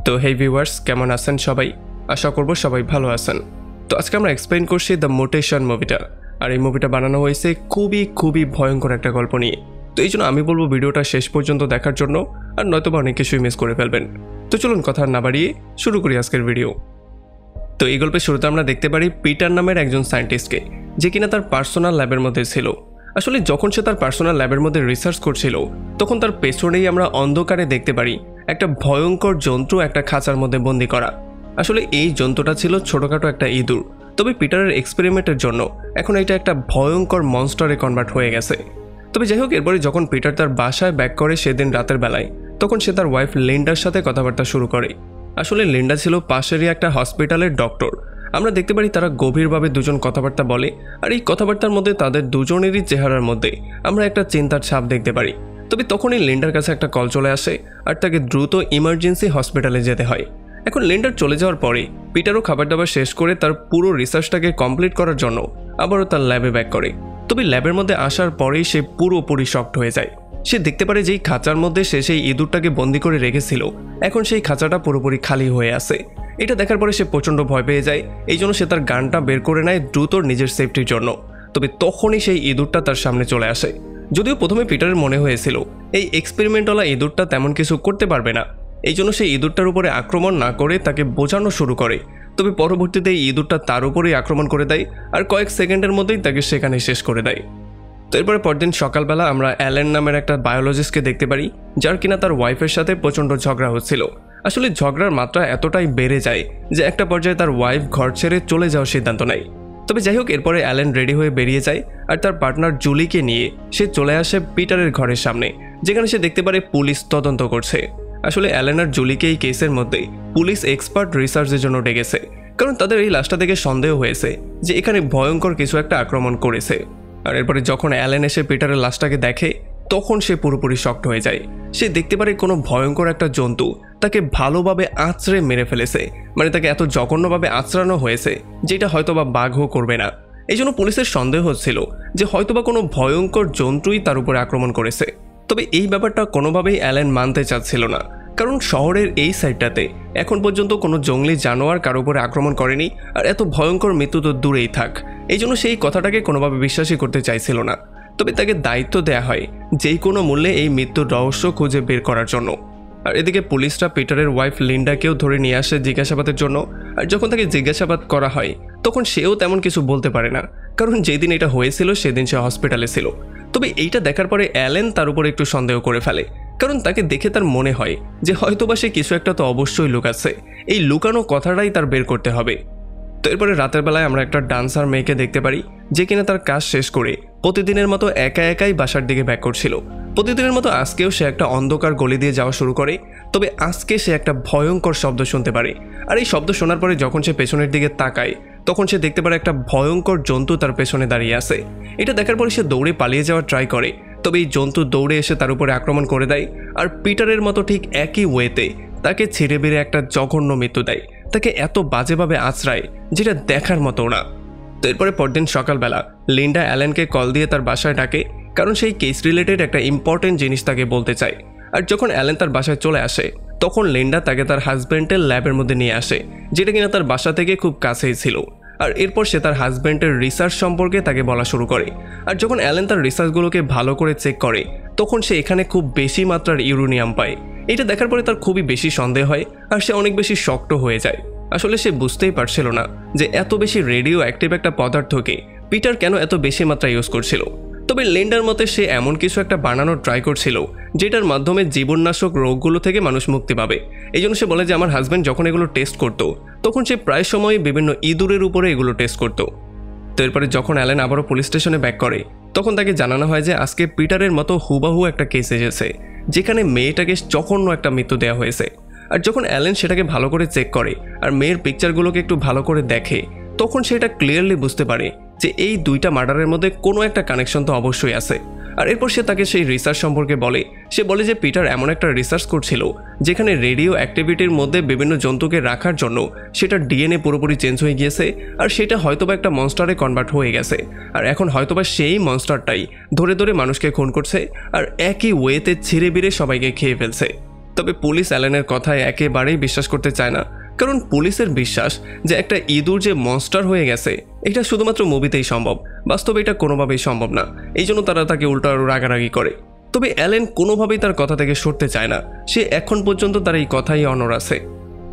তো হেই ভিউয়ার্স, কেমন আছেন সবাই? আশা করব সবাই ভালো আছেন। তো আজকে আমরা এক্সপ্লেইন করছি দ্য মোটেশন মুভিটা। আর এই মুভিটা বানানো হয়েছে খুবই ভয়ঙ্কর একটা গল্প নিয়ে। তো এই জন্য আমি বলবো ভিডিওটা শেষ পর্যন্ত দেখার জন্য, আর নয়তোবা অনেক কিছুই মিস করে ফেলবেন। তো চলুন কথা না বাড়িয়ে শুরু করি আজকের ভিডিও। তো এই গল্পের শুরুতে আমরা দেখতে পারি পিটার নামের একজন সায়েন্টিস্টকে, যে কিনা তার পার্সোনাল ল্যাবের মধ্যে ছিল। আসলে যখন সে তার পার্সোনাল ল্যাবের মধ্যে রিসার্চ করছিল, তখন তার পেছনেই আমরা অন্ধকারে দেখতে পারি একটা ভয়ঙ্কর জন্তু একটা খাঁচার মধ্যে বন্দি করা। আসলে এই জন্তুটা ছিল ছোটখাটো একটা ইঁদুর, তবে পিটারের এক্সপেরিমেন্টের জন্য এখন এটা একটা ভয়ঙ্কর মনস্টারে কনভার্ট হয়ে গেছে। তবে যাই হোক, এরপরে যখন পিটার তার বাসায় ব্যাক করে সেদিন রাতের বেলায়, তখন সে তার ওয়াইফ লিন্ডার সাথে কথাবার্তা শুরু করে। আসলে লিন্ডা ছিল পাশেরই একটা হসপিটালের ডক্টর। আমরা দেখতে পারি তারা গভীরভাবে দুজন কথাবার্তা বলে, আর এই কথাবার্তার মধ্যে তাদের দুজনেরই চেহারার মধ্যে আমরা একটা চিন্তার ছাপ দেখতে পারি। তবে তখনই লিন্ডার কাছে একটা কল চলে আসে, আর তাকে দ্রুত ইমার্জেন্সি হসপিটালে যেতে হয়। এখন লিন্ডার চলে যাওয়ার পরে পিটারও খাবার দাবার শেষ করে তার পুরো রিসার্চটাকে কমপ্লিট করার জন্য আবারও তার ল্যাবে ব্যাক করে। তবে ল্যাবের মধ্যে আসার পরেই সে পুরোপুরি শকড হয়ে যায়। সে দেখতে পারে যেই খাঁচার মধ্যে সে সেই ইঁদুরটাকে বন্দি করে রেখেছিল, এখন সেই খাঁচাটা পুরোপুরি খালি হয়ে আছে। এটা দেখার পরে সে প্রচণ্ড ভয় পেয়ে যায়। এই জন্য সে তার গানটা বের করে নেয় দ্রুত নিজের সেফটির জন্য। তবে তখনই সেই ইঁদুরটা তার সামনে চলে আসে। যদিও প্রথমে পিটারের মনে হয়েছিল এই এক্সপেরিমেন্টওয়ালা ইঁদুরটা তেমন কিছু করতে পারবে না, এই জন্য সেই ইঁদুরটার উপরে আক্রমণ না করে তাকে বোঝানো শুরু করে। তবে পরবর্তীতে এই ইঁদুরটা তার উপরেই আক্রমণ করে দেয়, আর কয়েক সেকেন্ডের মধ্যেই তাকে সেখানে শেষ করে দেয়। তো এরপরে পরদিন সকালবেলা আমরা অ্যালেন নামের একটা বায়োলজিস্টকে দেখতে পারি, যার কিনা তার ওয়াইফের সাথে প্রচণ্ড ঝগড়া হচ্ছিল। আসলে ঝগড়ার মাত্রা এতটাই বেড়ে যায় যে একটা পর্যায়ে তার ওয়াইফ ঘর ছেড়ে চলে যাওয়ার সিদ্ধান্ত নেয়। তবে যাই হোক, এরপরে অ্যালেন রেডি হয়ে বেরিয়ে যায়, আর তার পার্টনার জুলিকে নিয়ে সে চলে আসে পিটারের ঘরের সামনে, যেখানে সে দেখতে পারে পুলিশ তদন্ত করছে। আসলে অ্যালেন আর জুলিকে এই কেসের মধ্যে পুলিশ এক্সপার্ট রিসার্চের জন্য ডেকেছে, কারণ তাদের এই লাশটা থেকে সন্দেহ হয়েছে যে এখানে ভয়ঙ্কর কিছু একটা আক্রমণ করেছে। আর এরপরে যখন অ্যালেন এসে পিটারের লাশটাকে দেখে, তখন সে পুরোপুরি শকড হয়ে যায়। সে দেখতে পারে কোনো ভয়ঙ্কর একটা জন্তু তাকে ভালোভাবে আঁচড়ে মেরে ফেলেছে, মানে তাকে এত জঘন্যভাবে আঁচড়ানো হয়েছে যেটা হয়তোবা বাঘও করবে না। এই জন্য পুলিশের সন্দেহ হচ্ছিল যে হয়তোবা কোনো ভয়ঙ্কর জন্তুই তার উপরে আক্রমণ করেছে। তবে এই ব্যাপারটা কোনোভাবেই অ্যালেন মানতে চাচ্ছিল না, কারণ শহরের এই সাইডটাতে এখন পর্যন্ত কোনো জঙ্গলি জানোয়ার কারো উপরে আক্রমণ করেনি, আর এত ভয়ঙ্কর মৃত্যু তো দূরেই থাক। এই জন্য সেই কথাটাকে কোনোভাবে বিশ্বাসই করতে চাইছিল না। তবে তাকে দায়িত্ব দেয়া হয় যেই কোনো মূল্যে এই মৃত্যুর রহস্য খুঁজে বের করার জন্য। আর এদিকে পুলিশরা পিটারের ওয়াইফ লিন্ডাকেও ধরে নিয়ে আসে জিজ্ঞাসাবাদের জন্য। আর যখন তাকে জিজ্ঞাসাবাদ করা হয়, তখন সেও তেমন কিছু বলতে পারে না, কারণ যেদিন এটা হয়েছিল সেদিন সে হসপিটালে ছিল। তবে এইটা দেখার পরে অ্যালেন তার উপর একটু সন্দেহ করে ফেলে, কারণ তাকে দেখে তার মনে হয় যে হয়তোবা সে কিছু একটা তো অবশ্যই লুকাচ্ছে, এই লুকানো কথাটাই তার বের করতে হবে। তো এরপরে রাতের বেলায় আমরা একটা ডান্সার মেয়েকে দেখতে পারি, যে কিনা তার কাজ শেষ করে প্রতিদিনের মতো একাই বাসার দিকে ব্যাক করছিল। প্রতিদিনের মতো আজকেও সে একটা অন্ধকার গলি দিয়ে যাওয়া শুরু করে। তবে আজকে সে একটা ভয়ঙ্কর শব্দ শুনতে পারে, আর এই শব্দ শোনার পরে যখন সে পেছনের দিকে তাকায়, তখন সে দেখতে পারে একটা ভয়ঙ্কর জন্তু তার পেছনে দাঁড়িয়ে আছে। এটা দেখার পরে সে দৌড়ে পালিয়ে যাওয়ার ট্রাই করে, তবে এই জন্তু দৌড়ে এসে তার উপরে আক্রমণ করে দেয়, আর পিটারের মতো ঠিক একই ওয়েতে তাকে ছিঁড়ে বেড়ে একটা জঘন্য মৃত্যু দেয়। তাকে এত বাজেভাবে আঁচড়ায় যেটা দেখার মতো না। তো এরপরে পরদিন সকালবেলা লিন্ডা অ্যালেনকে কল দিয়ে তার বাসায় ডাকে, কারণ সেই কেস রিলেটেড একটা ইম্পর্টেন্ট জিনিস তাকে বলতে চায়। আর যখন অ্যালেন তার বাসায় চলে আসে, তখন লিন্ডা তাকে তার হাজব্যান্ডের ল্যাবের মধ্যে নিয়ে আসে, যেটা কিনা তার বাসা থেকে খুব কাছেই ছিল। আর এরপর সে তার হাজব্যান্ডের রিসার্চ সম্পর্কে তাকে বলা শুরু করে। আর যখন অ্যালেন তার রিসার্চগুলোকে ভালো করে চেক করে, তখন সে এখানে খুব বেশি মাত্রার ইউরেনিয়াম পায়। এটা দেখার পরে তার খুবই বেশি সন্দেহ হয়, আর সে অনেক বেশি শক্ত হয়ে যায়। আসলে সে বুঝতেই পারছিল না যে এত বেশি রেডিও অ্যাক্টিভ একটা পদার্থকে পিটার কেন এত বেশি মাত্রায় ইউজ করছিল। তবে লিন্ডার মতে সে এমন কিছু একটা বানানোর ট্রাই করছিল যেটার মাধ্যমে জীবননাশক রোগগুলো থেকে মানুষ মুক্তি পাবে। এই জন্য সে বলে যে আমার হাজব্যান্ড যখন এগুলো টেস্ট করতো, তখন সে প্রায় সময় বিভিন্ন ইঁদুরের উপরে এগুলো টেস্ট করতো। তো এরপরে যখন অ্যালেন আবারও পুলিশ স্টেশনে ব্যাক করে, তখন তাকে জানানো হয় যে আজকে পিটারের মতো হুবাহু একটা কেস এসেছে, যেখানে মেয়েটাকে জঘন্য একটা মৃত্যু দেওয়া হয়েছে। আর যখন অ্যালেন সেটাকে ভালো করে চেক করে আর মেয়ের পিকচারগুলোকে একটু ভালো করে দেখে, তখন সেটা ক্লিয়ারলি বুঝতে পারে যে এই দুইটা মার্ডারের মধ্যে কোনো একটা কানেকশন তো অবশ্যই আছে। আর এরপর সে তাকে সেই রিসার্চ সম্পর্কে বলে। সে বলে যে পিটার এমন একটা রিসার্চ করছিল যেখানে রেডিও অ্যাক্টিভিটির মধ্যে বিভিন্ন জন্তুকে রাখার জন্য সেটার ডিএনএ পুরোপুরি চেঞ্জ হয়ে গিয়েছে, আর সেটা হয়তোবা একটা মনস্টারে কনভার্ট হয়ে গেছে। আর এখন হয়তোবা সেই মনস্টারটাই ধরে ধরে মানুষকে খুন করছে, আর একই ওয়েতে ছিঁড়ে বিড়ে সবাইকে খেয়ে ফেলছে। তবে পুলিশ অ্যালেনের কথায় একেবারেই বিশ্বাস করতে চায় না, কারণ পুলিশের বিশ্বাস যে একটা ইঁদুর যে মনস্টার হয়ে গেছে এটা শুধুমাত্র মুভিতেই সম্ভব, বাস্তবে এটা কোনোভাবেই সম্ভব না। এই জন্য তারা তাকে উল্টো আরও রাগারাগি করে। তবে অ্যালেন কোনোভাবেই তার কথা থেকে সরতে চায় না, সে এখন পর্যন্ত তার এই কথাই অনড় আছে।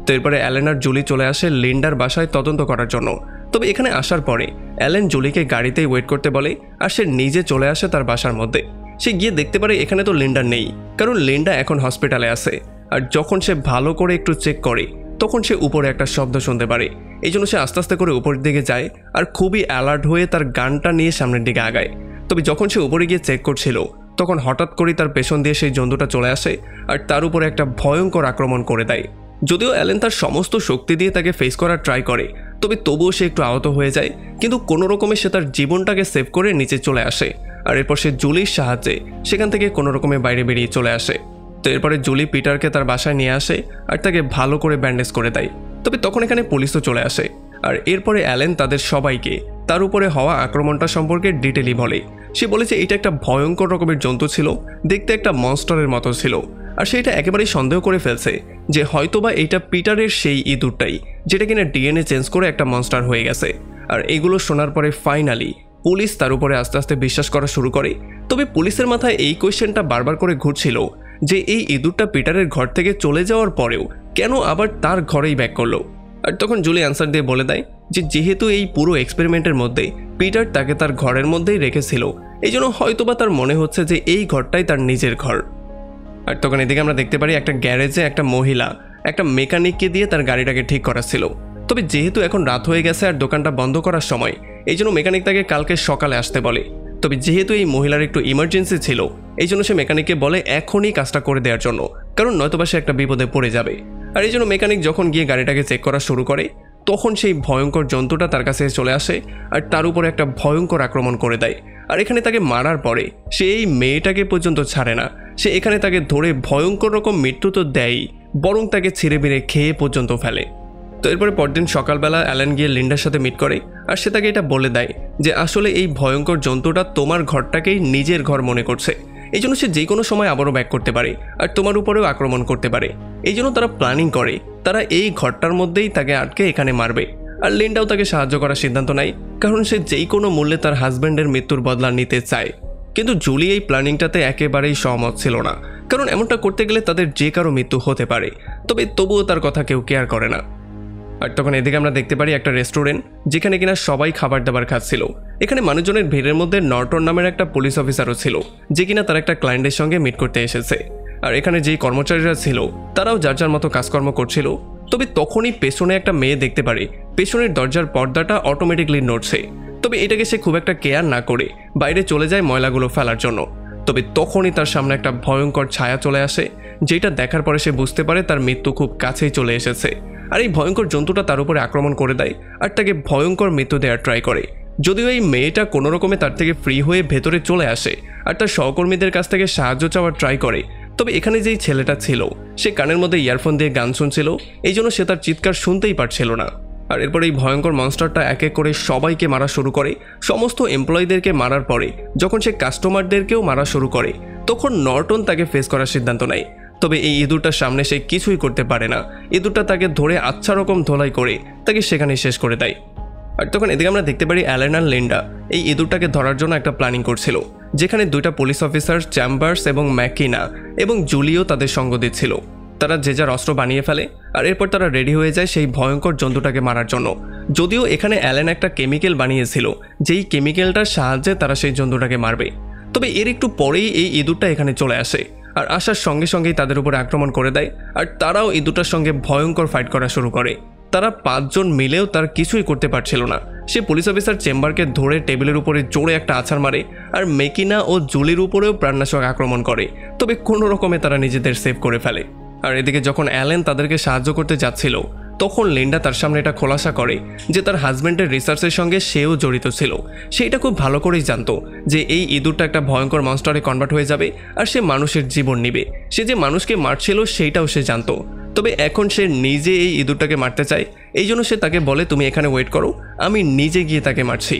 তো এরপরে অ্যালেন আর জুলি চলে আসে লিন্ডার বাসায় তদন্ত করার জন্য। তবে এখানে আসার পরে অ্যালেন জুলিকে গাড়িতেই ওয়েট করতে বলে, আর সে নিজে চলে আসে তার বাসার মধ্যে। সে গিয়ে দেখতে পারে এখানে তো লিন্ডা নেই, কারণ লিন্ডা এখন হসপিটালে আছে। আর যখন সে ভালো করে একটু চেক করে তখন সে উপরে একটা শব্দ শুনতে পারে। এই জন্য সে আস্তে আস্তে করে উপরের দিকে যায় আর খুবই অ্যালার্ট হয়ে তার গানটা নিয়ে সামনের দিকে আগায়। তবে যখন সে উপরে গিয়ে চেক করছিল তখন হঠাৎ করেই তার পেছন দিয়ে সেই জন্তুটা চলে আসে আর তার উপরে একটা ভয়ঙ্কর আক্রমণ করে দেয়। যদিও অ্যালেন তার সমস্ত শক্তি দিয়ে তাকে ফেস করার ট্রাই করে, তবে তবুও সে একটু আহত হয়ে যায়, কিন্তু কোনো রকমে সে তার জীবনটাকে সেভ করে নিচে চলে আসে। আর এরপর সে জুলির সাহায্যে সেখান থেকে কোনো রকমে বাইরে বেরিয়ে চলে আসে। তো এরপরে জুলি পিটারকে তার বাসায় নিয়ে আসে আর তাকে ভালো করে ব্যান্ডেজ করে দেয়। তবে তখন এখানে পুলিশও চলে আসে, আর এরপরে অ্যালেন তাদের সবাইকে তার উপরে হওয়া আক্রমণটা সম্পর্কে ডিটেইলি বলে। সে বলেছে এটা একটা ভয়ঙ্কর রকমের জন্তু ছিল, দেখতে একটা মনস্টারের মতো ছিল। আর সেটা একেবারেই সন্দেহ করে ফেলছে যে হয়তোবা এইটা পিটারের সেই ইঁদুরটাই, যেটা কিনা ডিএনএ চেঞ্জ করে একটা মনস্টার হয়ে গেছে। আর এগুলো শোনার পরে ফাইনালি পুলিশ তার উপরে আস্তে আস্তে বিশ্বাস করা শুরু করে। তবে পুলিশের মাথায় এই কোয়েশ্চেনটা বারবার করে ঘুরছিল যে এই ইঁদুরটা পিটারের ঘর থেকে চলে যাওয়ার পরেও কেন আবার তার ঘরেই ব্যাক করলো। আর তখন জুলি অ্যান্সার দিয়ে বলে দেয় যে যেহেতু এই পুরো এক্সপেরিমেন্টের মধ্যে পিটার তাকে তার ঘরের মধ্যেই রেখেছিল, এই জন্য হয়তোবা তার মনে হচ্ছে যে এই ঘরটাই তার নিজের ঘর। আর তখন এদিকে আমরা দেখতে পারি একটা গ্যারেজে একটা মহিলা একটা মেকানিককে দিয়ে তার গাড়িটাকে ঠিক করাচ্ছিল। তবে যেহেতু এখন রাত হয়ে গেছে আর দোকানটা বন্ধ করার সময়, এই জন্য মেকানিক তাকে কালকে সকালে আসতে বলে। তবে যেহেতু এই মহিলার একটু ইমার্জেন্সি ছিল, এই জন্য সে মেকানিককে বলে এখনই কাজটা করে দেওয়ার জন্য, কারণ নয়তোবা সে একটা বিপদে পড়ে যাবে। আর এই জন্য মেকানিক যখন গিয়ে গাড়িটাকে চেক করা শুরু করে তখন সেই ভয়ঙ্কর জন্তুটা তার কাছে চলে আসে আর তার উপরে একটা ভয়ঙ্কর আক্রমণ করে দেয়। আর এখানে তাকে মারার পরে সে এই মেয়েটাকে পর্যন্ত ছাড়ে না, সে এখানে তাকে ধরে ভয়ঙ্কর রকম মৃত্যু তো দেয়ই, বরং তাকে ছিঁড়ে বিড়ে খেয়ে পর্যন্ত ফেলে। তো এরপরে পরদিন সকালবেলা অ্যালেন গিয়ে লিন্ডার সাথে মিট করে আর সে তাকে এটা বলে দেয় যে আসলে এই ভয়ঙ্কর জন্তুটা তোমার ঘরটাকেই নিজের ঘর মনে করছে, এই জন্য সে যে কোনো সময় আবারও ব্যাক করতে পারে আর তোমার উপরেও আক্রমণ করতে পারে। এই জন্য তারা প্ল্যানিং করে তারা এই ঘরটার মধ্যেই তাকে আটকে এখানে মারবে। আর লিন্ডাও তাকে সাহায্য করার সিদ্ধান্ত নেয়, কারণ সে যেই কোনো মূল্যে তার হাজব্যান্ডের মৃত্যুর বদলা নিতে চায়। কিন্তু জুলি এই প্ল্যানিংটাতে একেবারেই সহমত ছিল না, কারণ এমনটা করতে গেলে তাদের যে কারো মৃত্যু হতে পারে। তবে তবুও তার কথা কেউ কেয়ার করে না। আর তখন এদিকে আমরা দেখতে পারি একটা রেস্টুরেন্ট যেখানে কিনা সবাই খাবার দাবার খাচ্ছিল। এখানে মানুষজনের ভিড়ের মধ্যে নর্টন নামের একটা পুলিশ অফিসারও ছিল, যে কিনা তার একটা ক্লায়েন্টের সঙ্গে মিট করতে এসেছে। আর এখানে যেই কর্মচারীরা ছিল তারাও যার যার মতো কাজকর্ম করছিল। তবে তখনই পেছনে একটা মেয়ে দেখতে পারে পেছনের দরজার পর্দাটা অটোমেটিকলি নড়ছে। তবে এটাকে সে খুব একটা কেয়ার না করে বাইরে চলে যায় ময়লাগুলো ফেলার জন্য। তবে তখনই তার সামনে একটা ভয়ঙ্কর ছায়া চলে আসে, যেটা দেখার পরে সে বুঝতে পারে তার মৃত্যু খুব কাছেই চলে এসেছে। আর এই ভয়ঙ্কর জন্তুটা তার উপরে আক্রমণ করে দেয় আর তাকে ভয়ঙ্কর মৃত্যু দেওয়ার ট্রাই করে। যদিও এই মেয়েটা কোনো রকমে তার থেকে ফ্রি হয়ে ভেতরে চলে আসে আর তার সহকর্মীদের কাছ থেকে সাহায্য চাওয়ার ট্রাই করে। তবে এখানে যেই ছেলেটা ছিল সে কানের মধ্যে ইয়ারফোন দিয়ে গান শুনছিল, এই জন্য সে তার চিৎকার শুনতেই পারছিল না। আর এরপর এই ভয়ঙ্কর মনস্টারটা এক এক করে সবাইকে মারা শুরু করে। সমস্ত এমপ্লয়ীদেরকে মারার পরে যখন সে কাস্টমারদেরকেও মারা শুরু করে তখন নর্টন তাকে ফেস করার সিদ্ধান্ত নেয়। তবে এই ইঁদুরটার সামনে সে কিছুই করতে পারে না, ইঁদুরটা তাকে ধরে আচ্ছা রকম ধোলাই করে তাকে সেখানেই শেষ করে দেয়। আর তখন এদিকে আমরা দেখতে পারি অ্যালেন আর লিন্ডা এই ইঁদুরটাকে ধরার জন্য একটা প্ল্যানিং করছিল, যেখানে দুইটা পুলিশ অফিসার চ্যাম্বার্স এবং ম্যাকিনা এবং জুলিও তাদের সঙ্গ দিচ্ছিল। তারা যে যার অস্ত্র বানিয়ে ফেলে আর এরপর তারা রেডি হয়ে যায় সেই ভয়ঙ্কর জন্তুটাকে মারার জন্য। যদিও এখানে অ্যালেন একটা কেমিক্যাল বানিয়েছিল, যেই কেমিক্যালটার সাহায্যে তারা সেই জন্তুটাকে মারবে। তবে এর একটু পরেই এই ইঁদুরটা এখানে চলে আসে আর আসার সঙ্গে সঙ্গেই তাদের উপরে আক্রমণ করে দেয়। আর তারাও ইঁদুরটার সঙ্গে ভয়ঙ্কর ফাইট করা শুরু করে। তারা 5 জন মিলেও তার কিছুই করতে পারছিল না। সে পুলিশ অফিসার চেম্বারকে ধরে টেবিলের উপরে জোরে একটা আছাড় মারে আর মেকিনা ও জুলির উপরেও প্রাণনাশক আক্রমণ করে। তবে কোনো রকমে তারা নিজেদের সেভ করে ফেলে। আর এদিকে যখন অ্যালেন তাদেরকে সাহায্য করতে যাচ্ছিল তখন লিন্ডা তার সামনে এটা খোলাসা করে যে তার হাজব্যান্ডের রিসার্চের সঙ্গে সেও জড়িত ছিল। সেটা খুব ভালো করেই জানতো যে এই ইঁদুরটা একটা ভয়ঙ্কর মনস্টারে কনভার্ট হয়ে যাবে আর সে মানুষের জীবন নেবে। সে যে মানুষকে মারছিল সেইটাও সে জানতো। তবে এখন সে নিজে এই ইঁদুরটাকে মারতে চায়, এই জন্য সে তাকে বলে তুমি এখানে ওয়েট করো, আমি নিজে গিয়ে তাকে মারছি।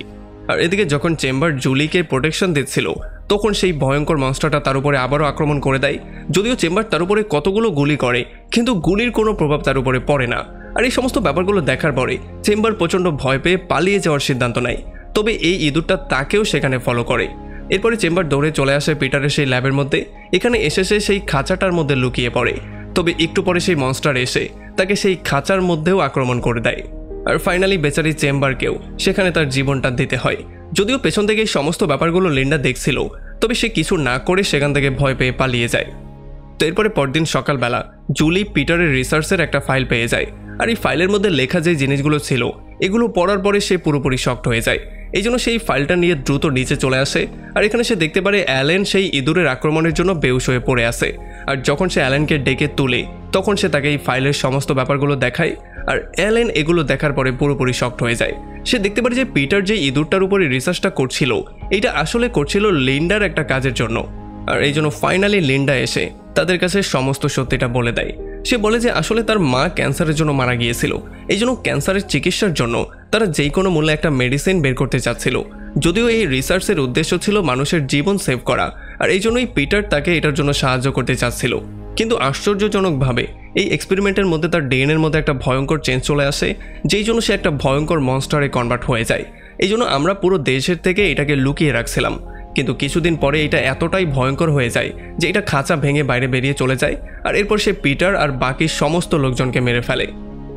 আর এদিকে যখন চেম্বার জুলিকে প্রোটেকশন দিচ্ছিল তখন সেই ভয়ঙ্কর মনস্টারটা তার উপরে আবারও আক্রমণ করে দেয়। যদিও চেম্বার তার উপরে কতগুলো গুলি করে, কিন্তু গুলির কোনো প্রভাব তার উপরে পড়ে না। আর এই সমস্ত ব্যাপারগুলো দেখার পরে চেম্বার প্রচণ্ড ভয় পেয়ে পালিয়ে যাওয়ার সিদ্ধান্ত নেয়। তবে এই ইঁদুরটা তাকেও সেখানে ফলো করে। এরপরে চেম্বার দৌড়ে চলে আসে পিটারের সেই ল্যাবের মধ্যে। এখানে এসে সে সেই খাঁচাটার মধ্যে লুকিয়ে পড়ে। তবে একটু পরে সেই মনস্টার এসে তাকে সেই খাঁচার মধ্যেও আক্রমণ করে দেয়। আর ফাইনালি বেচারি চেম্বারকেও সেখানে তার জীবনটা দিতে হয়। যদিও পেছন থেকে এই সমস্ত ব্যাপারগুলো লিন্ডা দেখছিল, তবে সে কিছু না করে সেখান থেকে ভয় পেয়ে পালিয়ে যায়। তো এরপরে পরদিন সকালবেলা জুলি পিটারের রিসার্চের একটা ফাইল পেয়ে যায়। আর এই ফাইলের মধ্যে লেখা যে জিনিসগুলো ছিল এগুলো পড়ার পরে সে পুরোপুরি শকড হয়ে যায়। এই জন্য সেই ফাইলটা নিয়ে দ্রুত নিচে চলে আসে। আর এখানে সে দেখতে পারে অ্যালেন সেই ইঁদুরের আক্রমণের জন্য বেহুশ হয়ে পড়ে আছে। আর যখন সে অ্যালেনকে ডেকে তুলে তখন সে তাকে এই ফাইলের সমস্ত ব্যাপারগুলো দেখায়। আর অ্যালেন এগুলো দেখার পরে পুরোপুরি শকড হয়ে যায়। সে দেখতে পারে যে পিটার যে ইঁদুরটার উপরে রিসার্চটা করছিল এইটা আসলে করছিল লিন্ডার একটা কাজের জন্য। আর এই জন্য ফাইনালি লিন্ডা এসে তাদের কাছে সমস্ত সত্যিটা বলে দেয়। সে বলে যে আসলে তার মা ক্যান্সারের জন্য মারা গিয়েছিল, এই জন্য ক্যান্সারের চিকিৎসার জন্য তারা যেই কোনো মূল্যে একটা মেডিসিন বের করতে চাচ্ছিল। যদিও এই রিসার্চের উদ্দেশ্য ছিল মানুষের জীবন সেভ করা, আর এই জন্যই পিটার তাকে এটার জন্য সাহায্য করতে চাচ্ছিল। কিন্তু আশ্চর্যজনকভাবে এই এক্সপেরিমেন্টের মধ্যে তার ডিএনএর মধ্যে একটা ভয়ঙ্কর চেঞ্জ চলে আসে, যেই জন্য সে একটা ভয়ঙ্কর মনস্টারে কনভার্ট হয়ে যায়। এই জন্য আমরা পুরো দেশের থেকে এটাকে লুকিয়ে রাখছিলাম। কিন্তু কিছুদিন পরে এটা এতটাই ভয়ঙ্কর হয়ে যায় যে এটা খাঁচা ভেঙে বাইরে বেরিয়ে চলে যায়। আর এরপর সে পিটার আর বাকি সমস্ত লোকজনকে মেরে ফেলে।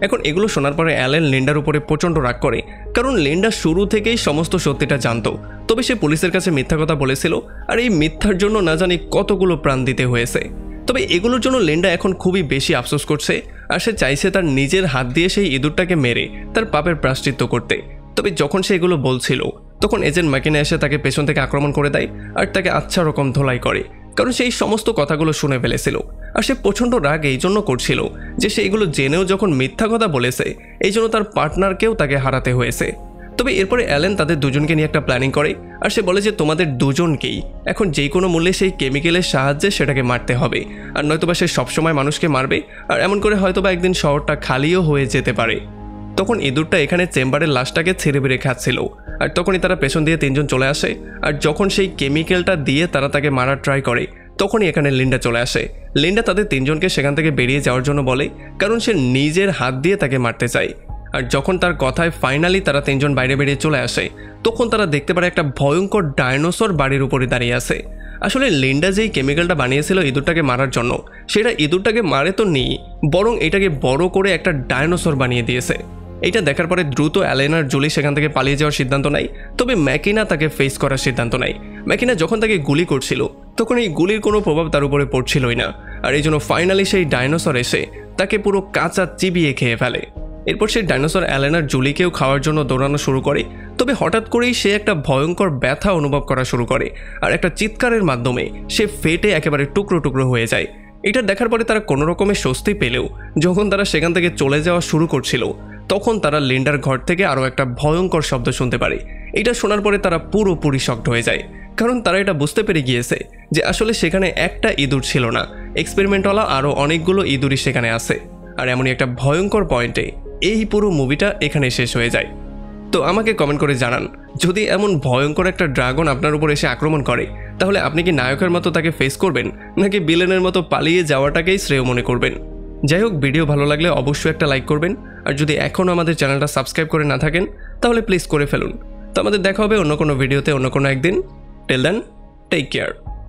এখন এগুলো শোনার পরে অ্যালেন লিন্ডার উপরে প্রচণ্ড রাগ করে, কারণ লিন্ডা শুরু থেকেই সমস্ত সত্যিটা জানতো। তবে সে পুলিশের কাছে মিথ্যা কথা বলেছিল, আর এই মিথ্যার জন্য না জানি কতগুলো প্রাণ দিতে হয়েছে। তবে এগুলোর জন্য লিন্ডা এখন খুবই বেশি আফসোস করছে, আর সে চাইছে তার নিজের হাত দিয়ে সেই ইঁদুরটাকে মেরে তার পাপের প্রায়শ্চিত্ত করতে। তবে যখন সে এগুলো বলছিল তখন এজেন্ট ম্যাকিনা এসে তাকে পেছন থেকে আক্রমণ করে দেয় আর তাকে আচ্ছা রকম ধোলাই করে, কারণ সেই সমস্ত কথাগুলো শুনে ফেলেছিল। আর সে প্রচণ্ড রাগ এই জন্য করছিল যে সে এগুলো জেনেও যখন মিথ্যা কথা বলেছে এই জন্য তার পার্টনারকেও তাকে হারাতে হয়েছে। তবে এরপরে অ্যালেন তাদের দুজনকে নিয়ে একটা প্ল্যানিং করে, আর সে বলে যে তোমাদের দুজনকেই এখন যে কোনো মূল্যে সেই কেমিক্যালের সাহায্যে সেটাকে মারতে হবে, আর নয়তোবা সে সবসময় মানুষকে মারবে, আর এমন করে হয়তোবা একদিন শহরটা খালিও হয়ে যেতে পারে। তখন ইঁদুরটা এখানে চেম্বারের লাশটাকে ছেড়ে বেড়ে খাচ্ছিল, আর তখনই তারা পেছন দিয়ে তিনজন চলে আসে। আর যখন সেই কেমিক্যালটা দিয়ে তারা তাকে মারার ট্রাই করে তখনই এখানে লিন্ডা চলে আসে। লিন্ডা তাদের তিনজনকে সেখান থেকে বেরিয়ে যাওয়ার জন্য বলে, কারণ সে নিজের হাত দিয়ে তাকে মারতে চায়। আর যখন তার কথায় ফাইনালি তারা তিনজন বাইরে বেরিয়ে চলে আসে তখন তারা দেখতে পারে একটা ভয়ঙ্কর ডায়নোসর বাড়ির উপরে দাঁড়িয়ে আছে। আসলে লিন্ডা যেই কেমিক্যালটা বানিয়েছিল ইঁদুরটাকে মারার জন্য, সেটা ইঁদুরটাকে মারে তো নেই, বরং এটাকে বড় করে একটা ডায়নোসর বানিয়ে দিয়েছে। এটা দেখার পরে দ্রুত অ্যালেন আর জুলি সেখান থেকে পালিয়ে যাওয়ার সিদ্ধান্ত নেয়। তবে ম্যাকিনা তাকে ফেস করার সিদ্ধান্ত নেয়। ম্যাকিনা যখন তাকে গুলি করছিল তখন এই গুলির কোনো প্রভাব তার উপরে পড়ছিলই না, আর এই জন্য ফাইনালি সেই ডাইনোসর এসে তাকে পুরো কাঁচা চিবিয়ে খেয়ে ফেলে। এরপর সেই ডাইনোসর অ্যালেন আর জুলিকেও খাওয়ার জন্য দৌড়ানো শুরু করে। তবে হঠাৎ করেই সে একটা ভয়ঙ্কর ব্যথা অনুভব করা শুরু করে, আর একটা চিৎকারের মাধ্যমে সে ফেটে একেবারে টুকরো টুকরো হয়ে যায়। এটা দেখার পরে তারা কোনো রকমের স্বস্তি পেলেও যখন তারা সেখান থেকে চলে যাওয়া শুরু করছিল তখন তারা লিন্ডার ঘর থেকে আরও একটা ভয়ঙ্কর শব্দ শুনতে পারে। এটা শোনার পরে তারা পুরোপুরি শকড হয়ে যায়, কারণ তারা এটা বুঝতে পেরে গিয়েছে যে আসলে সেখানে একটা ইঁদুর ছিল না, এক্সপেরিমেন্টওয়ালা আরও অনেকগুলো ইঁদুরই সেখানে আছে। আর এমনই একটা ভয়ঙ্কর পয়েন্টে এই পুরো মুভিটা এখানে শেষ হয়ে যায়। তো আমাকে কমেন্ট করে জানান, যদি এমন ভয়ঙ্কর একটা ড্রাগন আপনার উপর এসে আক্রমণ করে তাহলে আপনি কি নায়কের মতো তাকে ফেস করবেন, নাকি ভিলেনের মতো পালিয়ে যাওয়াটাকেই শ্রেয় মনে করবেন? যাই হোক, ভিডিও ভালো লাগলে অবশ্যই একটা লাইক করবেন, আর যদি এখনও আমাদের চ্যানেলটা সাবস্ক্রাইব করে না থাকেন তাহলে প্লিজ করে ফেলুন। তো আমাদের দেখা হবে অন্য কোনো ভিডিওতে অন্য কোনো একদিন। Till then, take care.